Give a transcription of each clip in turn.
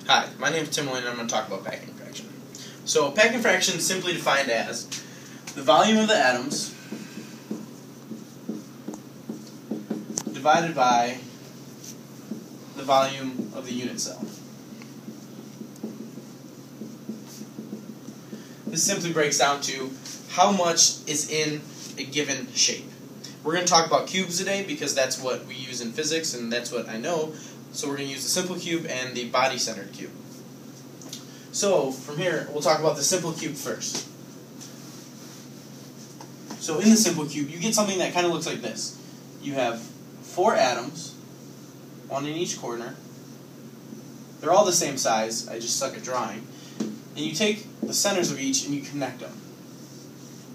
Hi, my name is Tim Lane and I'm going to talk about packing fraction. So, packing fraction is simply defined as the volume of the atoms divided by the volume of the unit cell. This simply breaks down to how much is in a given shape. We're going to talk about cubes today because that's what we use in physics and that's what I know. So we're going to use the simple cube and the body-centered cube. So from here, we'll talk about the simple cube first. So in the simple cube, you get something that kind of looks like this. You have 4 atoms, one in each corner. They're all the same size. I just suck at drawing. And you take the centers of each and you connect them.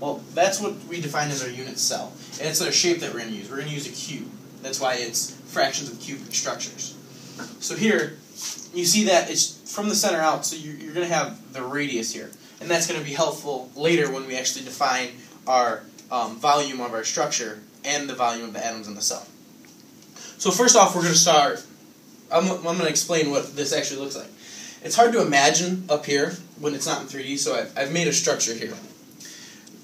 Well, that's what we define as our unit cell. And it's our shape that we're going to use. We're going to use a cube. That's why it's fractions of cubic structures. So here, you see that it's from the center out, so you're going to have the radius here. And that's going to be helpful later when we actually define our volume of our structure and the volume of the atoms in the cell. So first off, we're going to start, I'm going to explain what this actually looks like. It's hard to imagine up here when it's not in 3D, so I've made a structure here.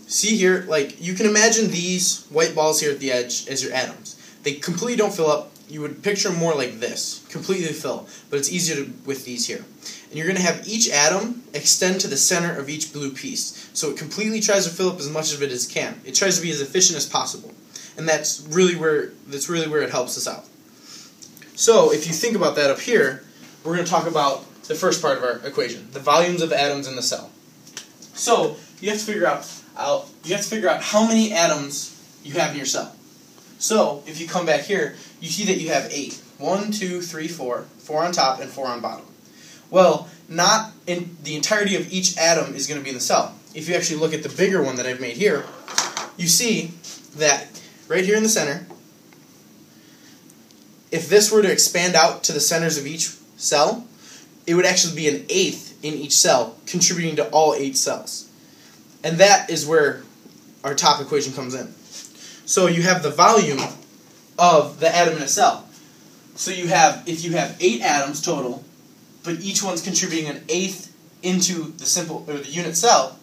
See here, like, you can imagine these white balls here at the edge as your atoms. They completely don't fill up. You would picture them more like this, completely fill, but it's easier with these here. And you're going to have each atom extend to the center of each blue piece. So it completely tries to fill up as much of it as it can. It tries to be as efficient as possible. And that's really where it helps us out. So if you think about that up here, we're going to talk about the first part of our equation, the volumes of the atoms in the cell. So you have to figure out how many atoms you have in your cell. So if you come back here, you see that you have 8. 1, 2, 3, 4. 4 on top and 4 on bottom. Well, not in the entirety of each atom is going to be in the cell. If you actually look at the bigger one that I've made here, you see that right here in the center, if this were to expand out to the centers of each cell, it would actually be an 1/8 in each cell, contributing to all 8 cells. And that is where our top equation comes in. So you have the volume of the atom in a cell. So if you have 8 atoms total, but each one's contributing an 1/8 into the unit cell,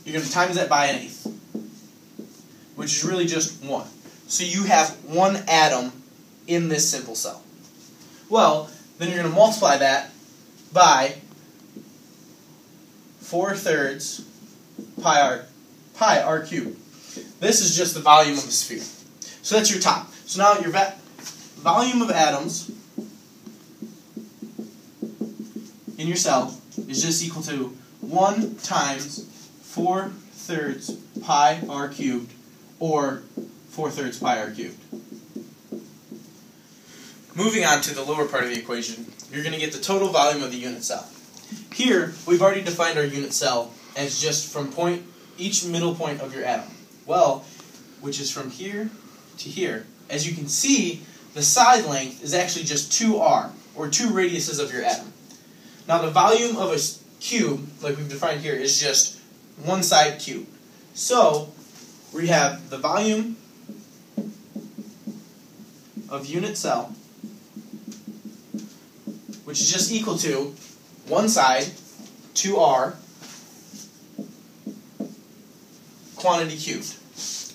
you're going to times that by an 1/8, which is really just 1. So you have 1 atom in this simple cell. Well, then you're going to multiply that by 4/3 pi r cubed. This is just the volume of the sphere. So that's your top. So now your volume of atoms in your cell is just equal to 1 times 4/3 pi r cubed, or 4/3 pi r cubed. Moving on to the lower part of the equation, you're going to get the total volume of the unit cell. Here, we've already defined our unit cell as just from each middle point of your atom. Well, which is from here to here. As you can see, the side length is actually just 2r, or 2 radiuses of your atom. Now the volume of a cube, like we've defined here, is just one side cubed. So, we have the volume of unit cell, which is just equal to one side, 2r, quantity cubed.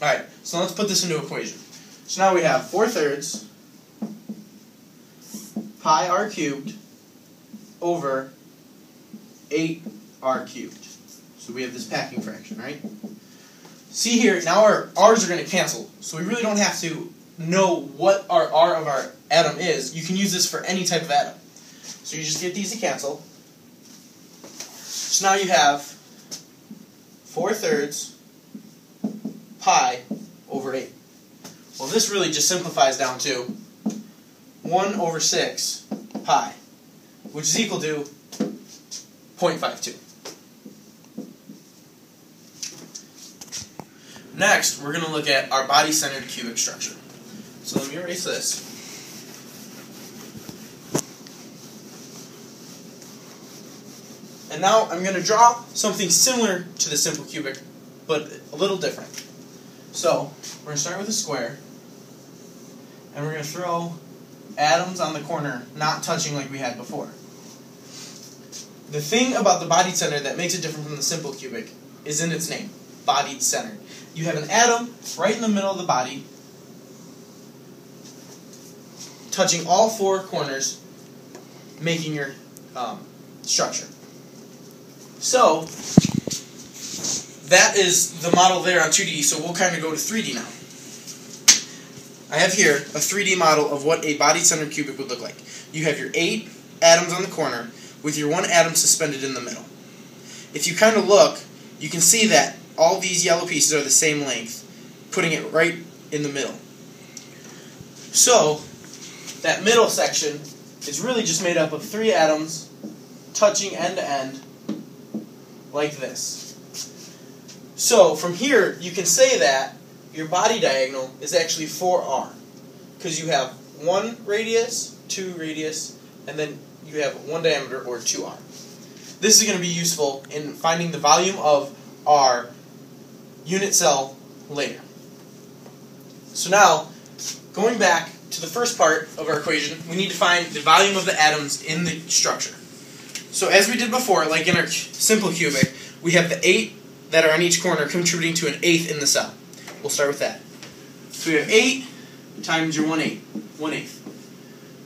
Alright, so let's put this into equation. So now we have 4/3 pi r cubed over 8r cubed. So we have this packing fraction, right? See here, now our r's are going to cancel. So we really don't have to know what our r of our atom is. You can use this for any type of atom. So you just get these to cancel. So now you have 4/3 pi over 8. Well, this really just simplifies down to 1/6 pi, which is equal to 0.52. Next, we're going to look at our body-centered cubic structure. So let me erase this. And now I'm going to draw something similar to the simple cubic, but a little different. So, we're going to start with a square, and we're going to throw atoms on the corner, not touching like we had before. the thing about the bodied center that makes it different from the simple cubic is in its name, bodied centered. You have an atom right in the middle of the body, touching all four corners, making your structure. So, that is the model there on 2D, so we'll kind of go to 3D now. I have here a 3D model of what a body-centered cubic would look like. You have your 8 atoms on the corner with your 1 atom suspended in the middle. If you kind of look, you can see that all these yellow pieces are the same length, putting it right in the middle. So, that middle section is really just made up of 3 atoms touching end to end like this. So, from here, you can say that your body diagonal is actually 4R, because you have 1 radius, 2 radius, and then you have 1 diameter, or 2R. This is going to be useful in finding the volume of our unit cell later. So now, going back to the first part of our equation, we need to find the volume of the atoms in the structure. So as we did before, like in our simple cubic, we have the 8 that are on each corner contributing to an 1/8 in the cell. We'll start with that. So we have 8 times your 1/8, 1/8.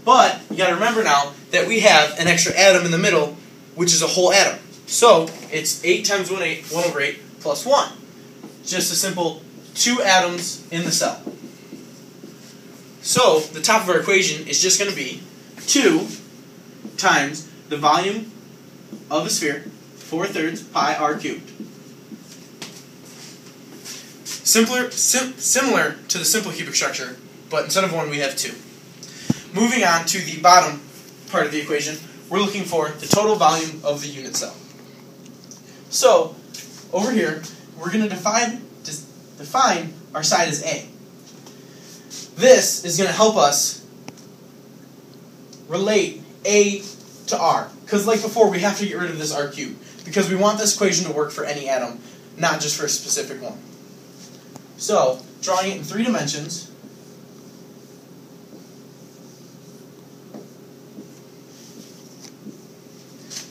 But you got to remember now that we have an extra atom in the middle, which is a whole atom. So it's 8 times 1/8, 1/8 plus 1. Just a simple 2 atoms in the cell. So the top of our equation is just going to be 2 times the volume of the sphere, 4/3 pi r cubed. Similar to the simple cubic structure, but instead of 1 we have 2. Moving on to the bottom part of the equation, we're looking for the total volume of the unit cell. So, over here, we're going to define our side as A. This is going to help us relate A to R. Because like before, we have to get rid of this R cubed. Because we want this equation to work for any atom, not just for a specific one. So, drawing it in 3 dimensions,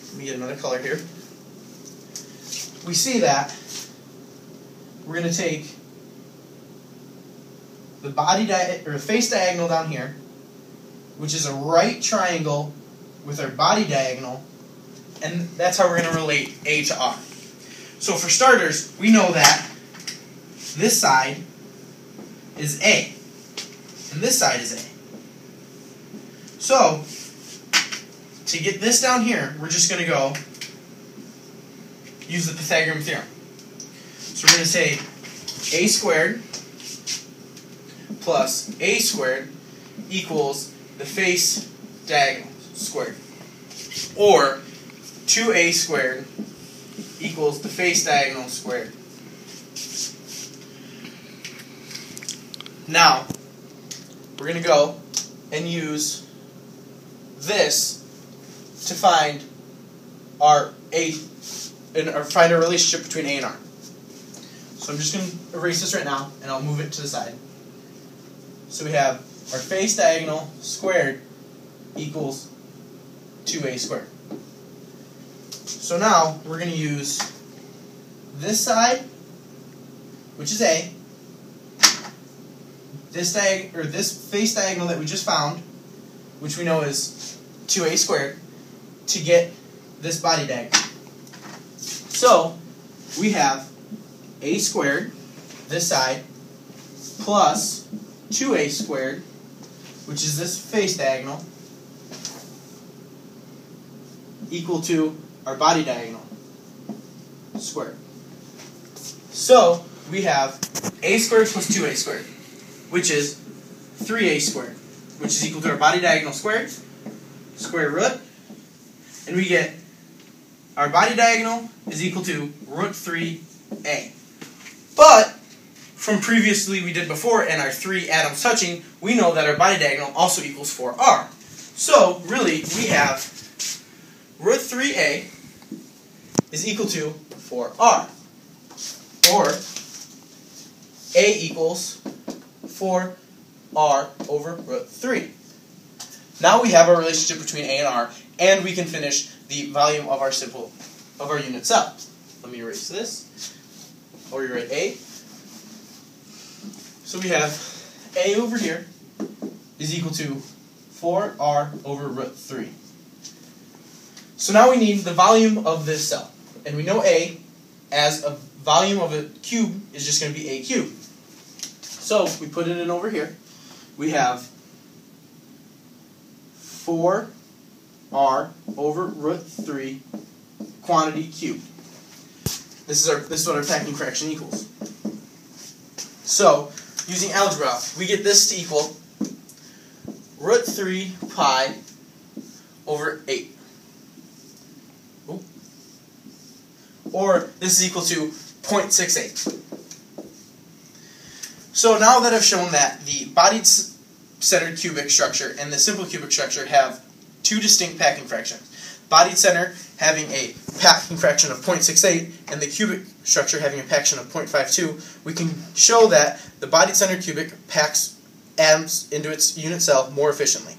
let me get another color here. We see that we're going to take the face diagonal down here, which is a right triangle with our body diagonal, and that's how we're going to relate A to R. So for starters, we know that this side is A, and this side is A. So, to get this down here, we're just going to go use the Pythagorean theorem. So we're going to say A squared plus A squared equals the face diagonal squared. Or 2A squared equals the face diagonal squared. Now, we're going to go and use this to find our find our relationship between A and R. So I'm just going to erase this right now, and I'll move it to the side. So we have our face diagonal squared equals 2A squared. So now we're going to use this side, which is A, this face diagonal that we just found, which we know is 2A squared, to get this body diagonal. So we have A squared, this side, plus 2A squared, which is this face diagonal, equal to our body diagonal squared. So we have A squared plus 2A squared, which is 3A squared, which is equal to our body diagonal squared, square root, and we get our body diagonal is equal to root 3A. But from previously we did before and our 3 atoms touching, we know that our body diagonal also equals 4R. So really we have root 3A is equal to 4R, or A equals 4R over root 3. Now we have our relationship between A and R, and we can finish the volume of our unit cell. Let me erase this. Or you write A. So we have A over here is equal to 4r over root 3. So now we need the volume of this cell. And we know A as a volume of a cube is just going to be A cubed. So we put it in over here. We have 4r over root 3 quantity cubed. This is what our packing fraction equals. So, using algebra, we get this to equal root 3 pi over 8. Ooh. Or this is equal to 0.68. So now that I've shown that the bodied centered cubic structure and the simple cubic structure have two distinct packing fractions, bodied center having a packing fraction of 0.68 and the cubic structure having a packing of 0.52, we can show that the bodied centered cubic packs atoms into its unit cell more efficiently.